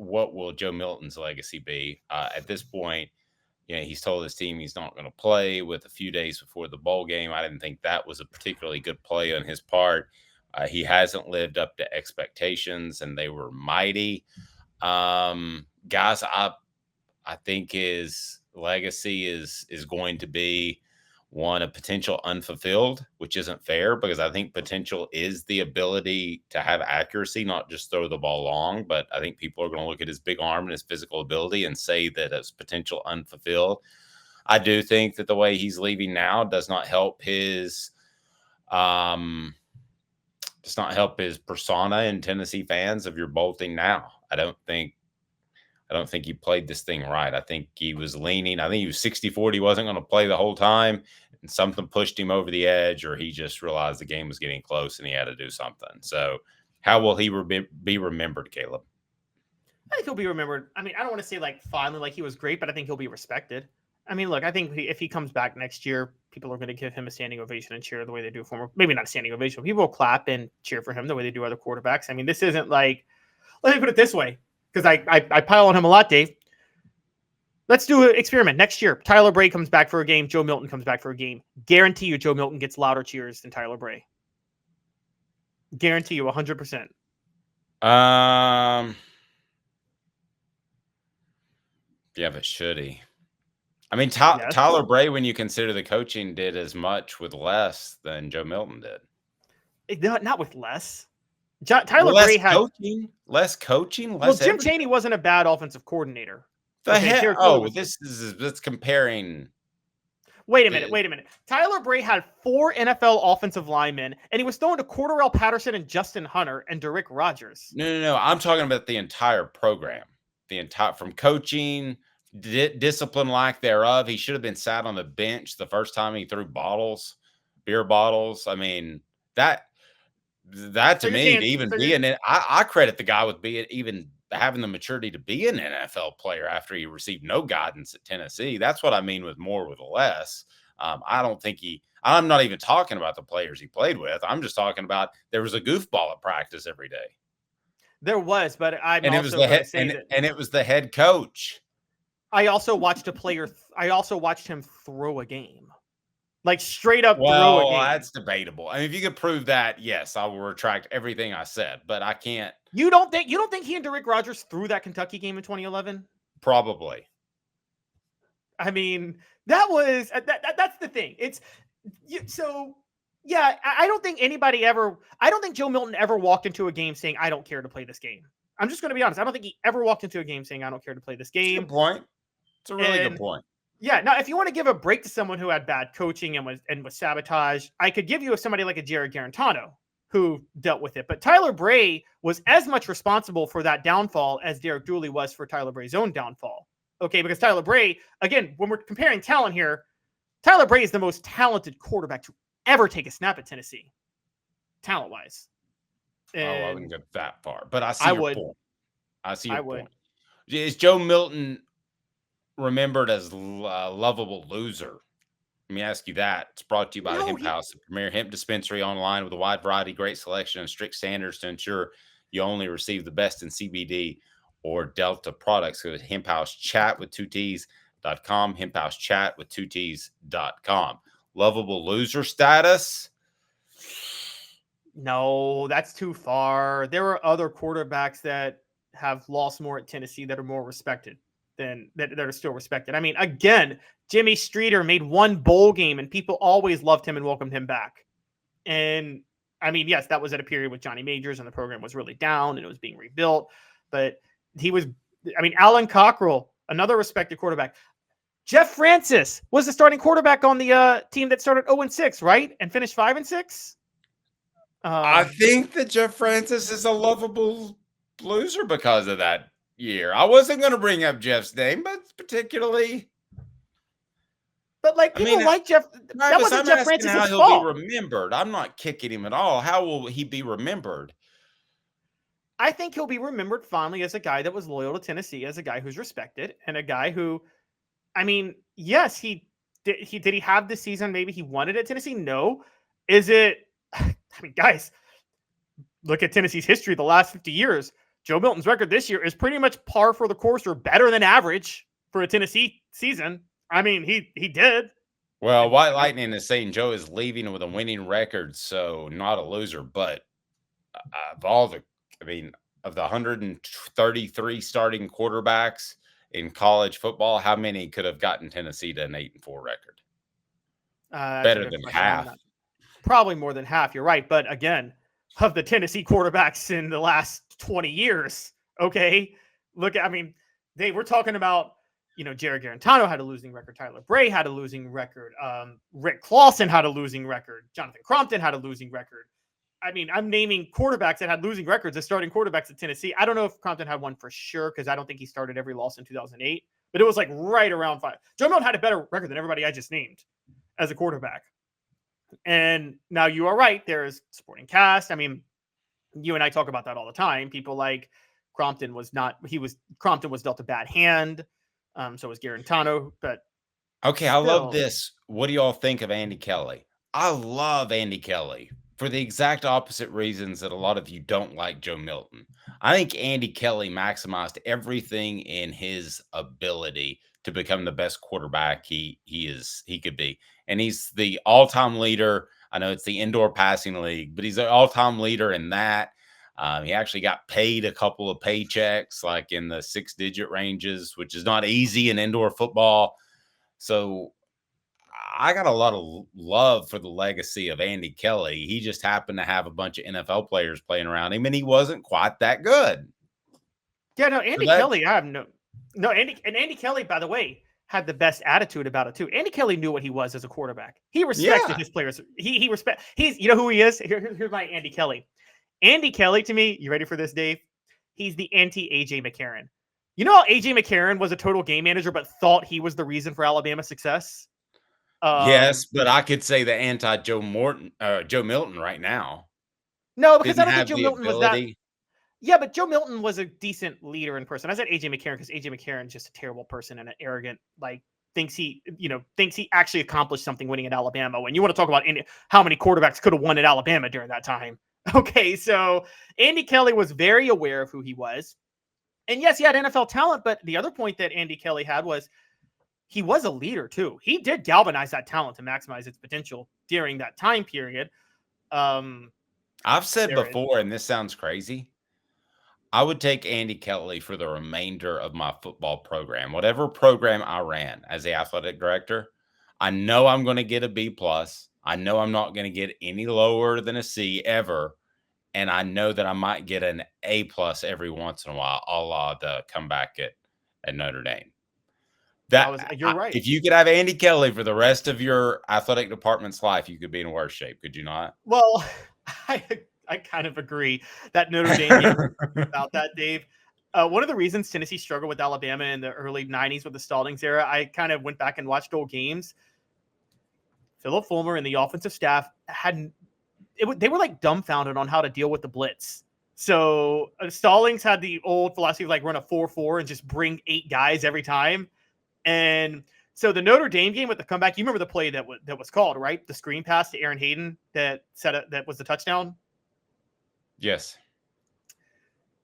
what will Joe Milton's legacy be? At this point, he's told his team he's not going to play with a few days before the bowl game. I didn't think that was a particularly good play on his part. He hasn't lived up to expectations, and they were mighty. Guys, I think his legacy is going to be one of potential unfulfilled, which isn't fair because I think potential is the ability to have accuracy, not just throw the ball long. But I think people are going to look at his big arm and his physical ability and say that it's potential unfulfilled. I do think that the way he's leaving now does not help his persona in Tennessee fans of you're bolting now. I don't think he played this thing right. I think he was leaning. I think he was 60-40. He wasn't going to play the whole time. And something pushed him over the edge, or he just realized the game was getting close and he had to do something. So how will he be remembered, Caleb? I think he'll be remembered. I mean, I don't want to say like finally like he was great, but I think he'll be respected. I mean, look, I think if he comes back next year, people are going to give him a standing ovation and cheer the way they do for him. Maybe not a standing ovation. People will clap and cheer for him the way they do other quarterbacks. I mean, this isn't like, let me put it this way, because I pile on him a lot, Dave. Let's do an experiment. Next year, Tyler Bray comes back for a game. Joe Milton comes back for a game. Guarantee you Joe Milton gets louder cheers than Tyler Bray. Guarantee you 100%. Yeah, but should he? I mean, Tyler Bray, when you consider the coaching, did as much with less than Joe Milton did. Not with less. Tyler Bray had less coaching. Well, Jim Chaney wasn't a bad offensive coordinator. That's comparing. Wait a minute. Tyler Bray had 4 NFL offensive linemen, and he was throwing to Cordarrelle Patterson and Justin Hunter and Derrick Rogers. No. I'm talking about the entire program. From coaching, discipline lack thereof. He should have been sat on the bench the first time he threw beer bottles. I mean, that to me, even being it, I credit the guy with even having the maturity to be an NFL player after he received no guidance at Tennessee. That's what I mean with more with less. I don't think I'm not even talking about the players he played with. I'm just talking about there was a goofball at practice every day. There was, but it was the head coach. I also watched him throw a game. Like straight up throw a game. That's debatable. I mean, if you could prove that, yes, I will retract everything I said, but I can't. You don't think he and Derrick Rogers threw that Kentucky game in 2011? Probably. I mean, that's the thing. I don't think Joe Milton ever walked into a game saying, I don't care to play this game. I'm just going to be honest. I don't think he ever walked into a game saying, I don't care to play this game. Good point. It's a really good point. Yeah. Now, if you want to give a break to someone who had bad coaching and was sabotaged, I could give you somebody like a Jared Garantano who dealt with it. But Tyler Bray was as much responsible for that downfall as Derek Dooley was for Tyler Bray's own downfall. Okay, because Tyler Bray, again, when we're comparing talent here, Tyler Bray is the most talented quarterback to ever take a snap at Tennessee, talent-wise. I wouldn't go that far, but I see your point. I see your point. Is Joe Milton remembered as a lovable loser? Let me ask you that. It's brought to you by the Hemp House, the premier hemp dispensary online with a wide variety, great selection, and strict standards to ensure you only receive the best in CBD or Delta products. Go to Hemp House Chat with 2Ts.com, Hemp House Chat with 2Ts.com. Lovable loser status? No, that's too far. There are other quarterbacks that have lost more at Tennessee that are more respected than that are still respected. I mean, again, Jimmy Streeter made one bowl game and people always loved him and welcomed him back. And I mean, yes, that was at a period with Johnny Majors and the program was really down and it was being rebuilt. But Alan Cockrell, another respected quarterback. Jeff Francis was the starting quarterback on the team that started 0-6, right? And finished 5-6. I think that Jeff Francis is a lovable loser because of that year. I wasn't going to bring up Jeff's name, but particularly. But like people like Jeff. That wasn't Jeff Francis' fault. How he'll be remembered. I'm not kicking him at all. How will he be remembered? I think he'll be remembered fondly as a guy that was loyal to Tennessee, as a guy who's respected, and a guy who, I mean, yes, he have the season maybe he wanted at Tennessee? No. Is it? I mean, guys, look at Tennessee's history the last 50 years. Joe Milton's record this year is pretty much par for the course or better than average for a Tennessee season. I mean, he did. Well, White Lightning is saying Joe is leaving with a winning record, so not a loser. But of all the, I mean, of the 133 starting quarterbacks in college football, how many could have gotten Tennessee to an 8-4 record? Better than half. Probably more than half. You're right. But again, of the Tennessee quarterbacks in the last 20 years, okay, look, I mean, we're talking about, Jared Garantano had a losing record. Tyler Bray had a losing record. Rick Clausen had a losing record. Jonathan Crompton had a losing record. I mean, I'm naming quarterbacks that had losing records as starting quarterbacks at Tennessee. I don't know if Crompton had one for sure because I don't think he started every loss in 2008, but it was like right around 5. Joe Milton had a better record than everybody I just named as a quarterback. And now you are right. There's supporting cast. I mean, you and I talk about that all the time. People like Crompton was dealt a bad hand. So was Garantano, but okay, I love this. What do y'all think of Andy Kelly? I love Andy Kelly for the exact opposite reasons that a lot of you don't like Joe Milton. I think Andy Kelly maximized everything in his ability to become the best quarterback he could be. And he's the all-time leader. I know it's the indoor passing league, but he's an all-time leader in that. He actually got paid a couple of paychecks, like in the 6-digit ranges, which is not easy in indoor football. So I got a lot of love for the legacy of Andy Kelly. He just happened to have a bunch of NFL players playing around him, and he wasn't quite that good. Yeah, no, Andy Kelly, I have Andy Kelly, by the way, had the best attitude about it too. Andy Kelly knew what he was as a quarterback. He respected his players. He's, you know who he is? Here's my Andy Kelly. Andy Kelly, to me, you ready for this, Dave? He's the anti-AJ McCarron. You know how AJ McCarron was a total game manager, but thought he was the reason for Alabama's success? Yes, but I could say the anti-Joe Milton right now. No, because I don't think Joe Milton was that. Yeah, but Joe Milton was a decent leader in person. I said AJ McCarron because AJ McCarron's just a terrible person and an arrogant, thinks he actually accomplished something winning at Alabama. When you want to talk about how many quarterbacks could have won at Alabama during that time. Okay, so Andy Kelly was very aware of who he was. And yes, he had NFL talent, but the other point that Andy Kelly had was he was a leader too. He did galvanize that talent to maximize its potential during that time period. I've said before, and this sounds crazy, I would take Andy Kelly for the remainder of my football program. Whatever program I ran as the athletic director, I know I'm going to get a B+. I know I'm not going to get any lower than a C ever. And I know that I might get an A+ every once in a while, a la the comeback at Notre Dame. You're right. If you could have Andy Kelly for the rest of your athletic department's life, you could be in worse shape, could you not? Well, I kind of agree that Notre Dame game about that, Dave. One of the reasons Tennessee struggled with Alabama in the early 90s with the Stallings era, I kind of went back and watched old games. Philip Fulmer and the offensive staff they were like dumbfounded on how to deal with the blitz. So Stallings had the old philosophy of run a 4-4 and just bring 8 guys every time. And so the Notre Dame game with the comeback, you remember the play that was called, right? The screen pass to Aaron Hayden that was the touchdown. Yes.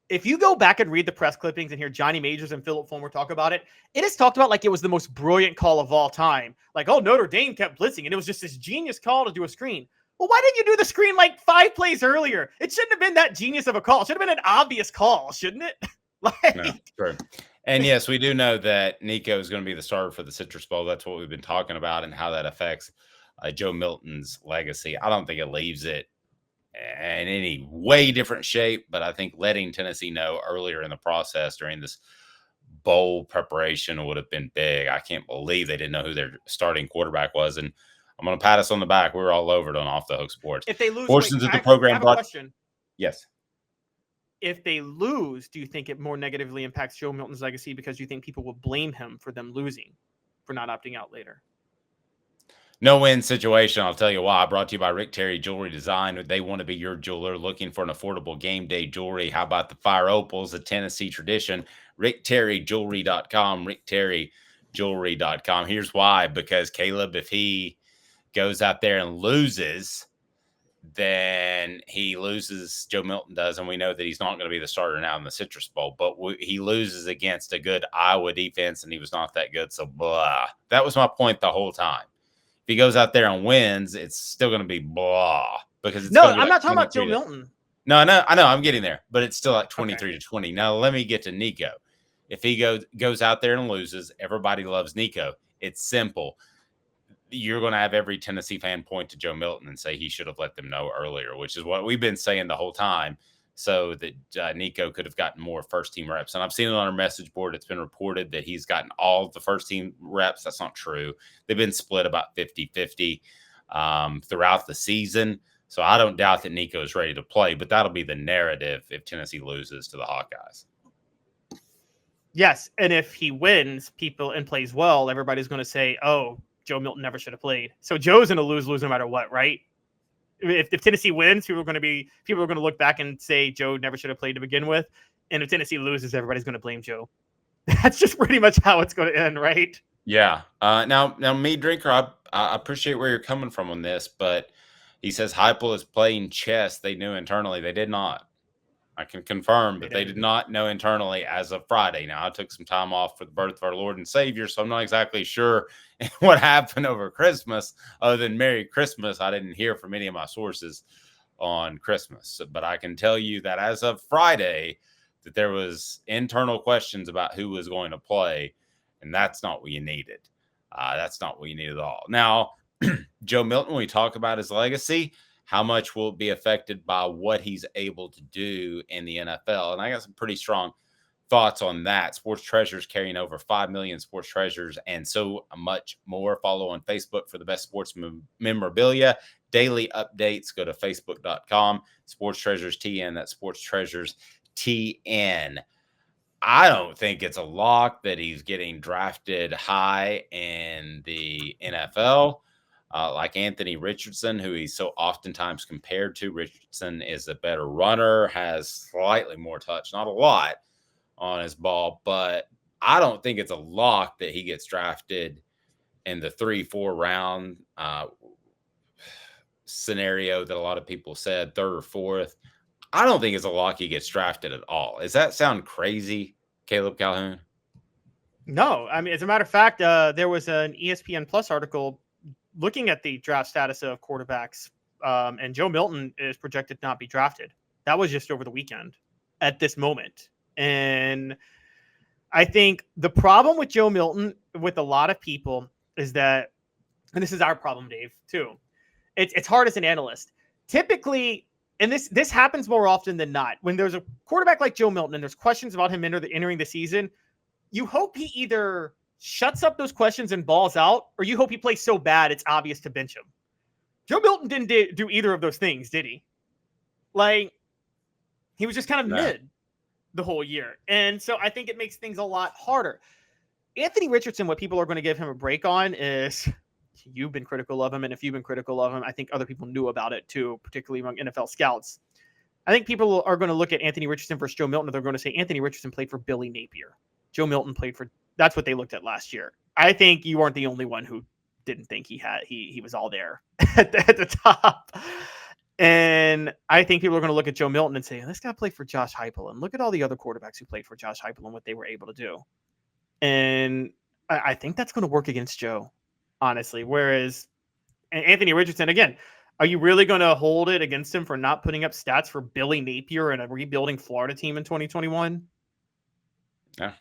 If you go back and read the press clippings and hear Johnny Majors and Philip Fulmer talk about it, it is talked about like it was the most brilliant call of all time. Like, oh, Notre Dame kept blitzing, and it was just this genius call to do a screen. Well, why didn't you do the screen 5 plays earlier? It shouldn't have been that genius of a call. It should have been an obvious call, shouldn't it? No, true. And yes, we do know that Nico is going to be the starter for the Citrus Bowl. That's what we've been talking about and how that affects Joe Milton's legacy. I don't think it leaves it in any way different shape, but I think letting Tennessee know earlier in the process during this bowl preparation would have been big. I can't believe they didn't know who their starting quarterback was. And I'm going to pat us on the back. We were all over it on Off the Hook Sports. If they lose, portions of the program brought. Question. Yes. If they lose, do you think it more negatively impacts Joe Milton's legacy because you think people will blame him for them losing, for not opting out later? No-win situation. I'll tell you why. Brought to you by Rick Terry Jewelry Design. They want to be your jeweler looking for an affordable game day jewelry. How about the Fire Opals, a Tennessee tradition? RickTerryJewelry.com. RickTerryJewelry.com. Here's why. Because Caleb, if he goes out there and loses, then he loses. Joe Milton does, and we know that he's not going to be the starter now in the Citrus Bowl. But he loses against a good Iowa defense, and he was not that good. So blah. That was my point the whole time. If he goes out there and wins, it's still going to be blah because it's No, going to be I'm like not talking about Joe Milton. No, I know, I'm getting there, but it's still like 23-20. Now let me get to Nico. If he goes out there and loses, everybody loves Nico. It's simple. You're going to have every Tennessee fan point to Joe Milton and say he should have let them know earlier, which is what we've been saying the whole time, so that Nico could have gotten more first-team reps. And I've seen it on our message board. It's been reported that he's gotten all of the first-team reps. That's not true. They've been split about 50-50 throughout the season. So I don't doubt that Nico is ready to play, but that'll be the narrative if Tennessee loses to the Hawkeyes. Yes, and if he wins and plays well, everybody's going to say, oh, Joe Milton never should have played. So Joe's going to lose no matter what, right? If Tennessee wins, people are going to look back and say Joe never should have played to begin with. And if Tennessee loses, everybody's going to blame Joe. That's just pretty much how it's going to end, right? Yeah. Now, me, Drinker, I appreciate where you're coming from on this, but he says Heupel is playing chess. They knew internally. They did not. I can confirm that they did not know internally as of Friday. Now, I took some time off for the birth of our Lord and Savior, so I'm not exactly sure what happened over Christmas. Other than Merry Christmas, I didn't hear from any of my sources on Christmas. But I can tell you that as of Friday, that there was internal questions about who was going to play, and that's not what you needed. That's not what you need at all. Now, Joe Milton, when we talk about his legacy, how much will it be affected by what he's able to do in the NFL? And I got some pretty strong thoughts on that. Sports Treasures carrying over 5 million sports treasures and so much more. Follow on Facebook for the best sports memorabilia. Daily updates. Go to facebook.com. Sports Treasures TN. That's Sports Treasures TN. I don't think it's a lock that he's getting drafted high in the NFL. Like Anthony Richardson, who he's so oftentimes compared to. Richardson is a better runner, has slightly more touch, not a lot on his ball, but I don't think it's a lock that he gets drafted in the 3-4 round scenario that a lot of people said, third or fourth. I don't think it's a lock he gets drafted at all. Does that sound crazy, Caleb Calhoun? No. I mean, as a matter of fact, there was an ESPN Plus article looking at the draft status of quarterbacks, and Joe Milton is projected to not be drafted. That was just over the weekend at this moment. And I think the problem with Joe Milton, with a lot of people, is that, and this is our problem, Dave, too. It's hard as an analyst. Typically, and this happens more often than not, when there's a quarterback like Joe Milton and there's questions about him entering the season, you hope he either shuts up those questions and balls out, or you hope he plays so bad it's obvious to bench him. Joe Milton didn't do either of those things, did he? Like, he was just kind of mid the whole year. And so I think it makes things a lot harder. Anthony Richardson, what people are going to give him a break on is, you've been critical of him, and if you've been critical of him, I think other people knew about it too, particularly among NFL scouts. I think people are going to look at Anthony Richardson versus Joe Milton, and they're going to say Anthony Richardson played for Billy Napier. Joe Milton played for, that's what they looked at last year. I think you aren't the only one who didn't think he was all there at the top. And I think people are going to look at Joe Milton and say, this guy played for Josh Heupel, and look at all the other quarterbacks who played for Josh Heupel and what they were able to do. And I think that's going to work against Joe, honestly. Whereas Anthony Richardson, again, are you really going to hold it against him for not putting up stats for Billy Napier and a rebuilding Florida team in 2021? Yeah,